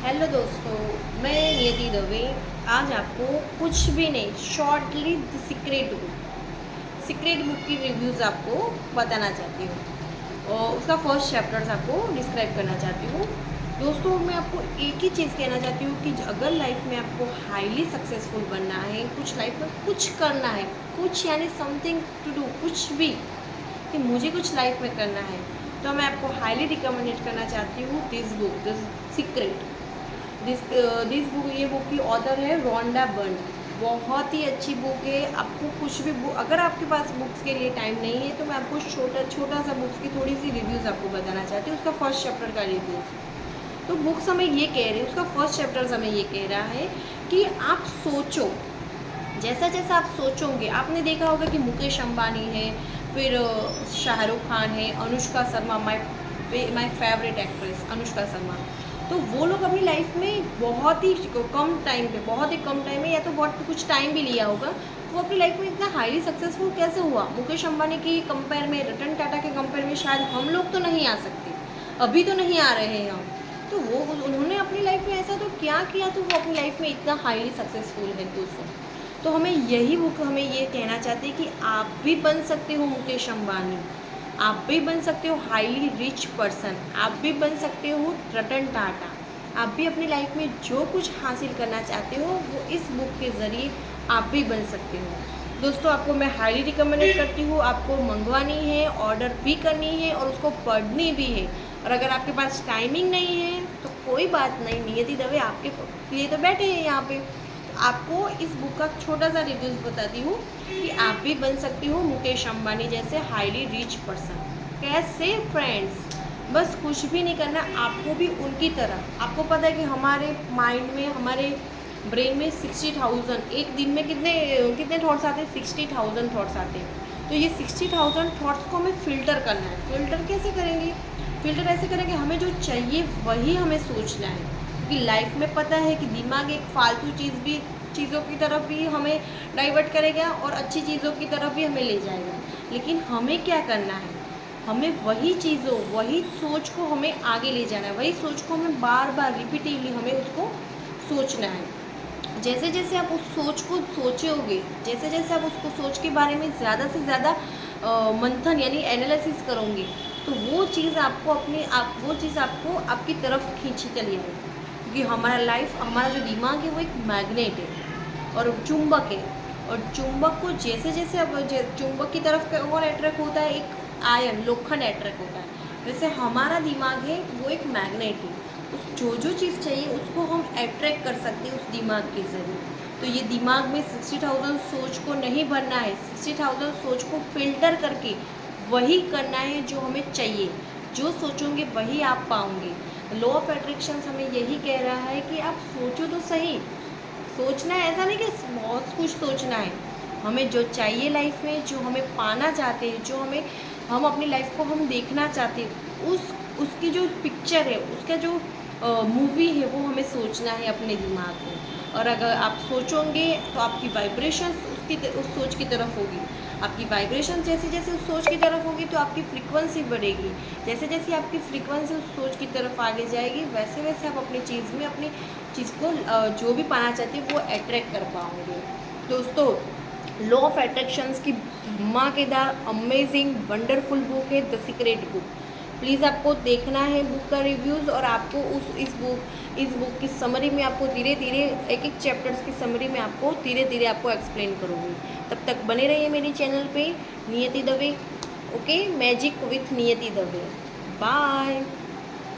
Hello दोस्तों, मैं नियति दवे आज आपको कुछ भी नहीं, शॉर्टली द सीक्रेट बुक की रिव्यूज़ आपको बताना चाहती हूँ और उसका फर्स्ट चैप्टर्स आपको डिस्क्राइब करना चाहती हूँ। दोस्तों, मैं आपको एक ही चीज़ कहना चाहती हूँ कि अगर लाइफ में आपको हाईली सक्सेसफुल बनना है, कुछ लाइफ में कुछ करना है, कुछ यानी समथिंग टू डू, कुछ भी कि मुझे कुछ लाइफ में करना है, तो मैं आपको हाईली रिकमेंडेड करना चाहती हूँ this book, this secret. This book, ये बुक की ऑथर है रोंडा बर्न। बहुत ही अच्छी बुक है। आपको कुछ भी बुक, अगर आपके पास बुक्स के लिए टाइम नहीं है तो मैं आपको छोटा सा बुक्स की थोड़ी सी रिव्यूज़ आपको बताना चाहती हूँ, उसका फर्स्ट चैप्टर का रिव्यूज़। तो बुक्स हमें ये कह रही है, उसका फर्स्ट चैप्टर हमें ये कह रहा है कि आप सोचो, जैसा जैसा आप सोचोगे। आपने देखा होगा कि मुकेश अंबानी है, फिर शाहरुख खान है, Anushka Sharma, my favourite actress Anushka Sharma. तो वो लोग अपनी लाइफ में बहुत ही कम टाइम पे, बहुत ही कम टाइम में, या तो बहुत कुछ टाइम भी लिया होगा, वो अपनी लाइफ में इतना हाईली सक्सेसफुल कैसे हुआ। मुकेश अंबानी की कंपेयर में, रतन टाटा के कंपेयर में शायद हम लोग तो नहीं आ सकते, अभी तो नहीं आ रहे हैं हम। तो वो उन्होंने अपनी लाइफ में ऐसा तो क्या किया तो वो अपनी लाइफ में इतना हाईली सक्सेसफुल है दोस्तों। तो हमें यही बुक हमें ये कहना चाहते हैं कि आप भी बन सकते हो मुकेश अंबानी, आप भी बन सकते हो हाईली रिच पर्सन, आप भी बन सकते हो रतन टाटा। आप भी अपनी लाइफ में जो कुछ हासिल करना चाहते हो वो इस बुक के ज़रिए आप भी बन सकते हो। दोस्तों, आपको मैं हाईली रिकमेंडेड करती हूँ, आपको मंगवानी है, ऑर्डर भी करनी है और उसको पढ़नी भी है। और अगर आपके पास टाइमिंग नहीं है तो कोई बात नहीं, नियति दवे आपके लिए तो बैठे हैं यहाँ पे। आपको इस बुक का छोटा सा रिव्यूज़ बताती हूँ कि आप भी बन सकती हो मुकेश अंबानी जैसे हाईली रिच पर्सन। कैसे फ्रेंड्स, बस कुछ भी नहीं करना, आपको भी उनकी तरह। आपको पता है कि हमारे माइंड में, हमारे ब्रेन में 60,000, एक दिन में कितने कितने थॉट्स आते हैं, 60,000 थॉट्स आते हैं। तो ये 60,000 थॉट्स को हमें फ़िल्टर करना है। फ़िल्टर कैसे करेंगे? फ़िल्टर ऐसे करेंगे, हमें जो चाहिए वही हमें सोचना है। कि लाइफ में पता है कि दिमाग एक फालतू चीज़ों की तरफ भी हमें डाइवर्ट करेगा और अच्छी चीज़ों की तरफ भी हमें ले जाएगा। लेकिन हमें क्या करना है, हमें वही चीज़ों, वही सोच को हमें आगे ले जाना है, वही सोच को हमें बार बार रिपीटिवली हमें उसको सोचना है। जैसे जैसे आप उस सोच को सोचोगे, जैसे जैसे आप उसको सोच के बारे में ज़्यादा से ज़्यादा मंथन यानी एनालिसिस करोगे, तो वो चीज़ आपको आपकी तरफ खींची चली आएगी। क्योंकि हमारा जो दिमाग है वो एक मैग्नेट है और चुंबक है। और चुंबक को जैसे जैसे अब चुंबक की तरफ और अट्रैक्ट होता है, एक आयन लोखंड अट्रैक्ट होता है, वैसे हमारा दिमाग है वो एक मैग्नेट है। जो चीज़ चाहिए उसको हम अट्रैक्ट कर सकते हैं उस दिमाग के ज़रिए। तो ये दिमाग में 60,000 सोच को नहीं भरना है, 60,000 सोच को फिल्टर करके वही करना है जो हमें चाहिए। जो सोचोगे वही आप पाओगे। लॉ ऑफ अट्रैक्शन हमें यही कह रहा है कि आप सोचो तो सही। सोचना है, ऐसा नहीं कि बहुत कुछ सोचना है। हमें जो चाहिए लाइफ में, जो हमें पाना चाहते हैं, जो हम अपनी लाइफ को हम देखना चाहते हैं, उसकी जो पिक्चर है, उसका जो मूवी है, वो हमें सोचना है अपने दिमाग में। और अगर आप सोचोगे तो आपकी वाइब्रेशन उस सोच की तरफ होगी। आपकी वाइब्रेशन जैसे जैसे उस सोच की तरफ होगी तो आपकी फ्रीक्वेंसी बढ़ेगी। जैसे जैसे आपकी फ्रीक्वेंसी उस सोच की तरफ आगे जाएगी, वैसे वैसे आप अपनी चीज़ को जो भी पाना चाहते हैं वो अट्रैक्ट कर पाओगे। दोस्तों, लॉ ऑफ अट्रैक्शंस की धमाकेदार, अमेजिंग, वंडरफुल बुक है द सीक्रेट बुक। प्लीज़ आपको देखना है बुक का रिव्यूज़, और आपको इस बुक की समरी में आपको धीरे धीरे एक एक चैप्टर्स की समरी में आपको धीरे धीरे आपको एक्सप्लेन करूँगी। तब तक बने रहिए मेरे चैनल पे नियति दवे। ओके, मैजिक विथ नियति दवे। बाय।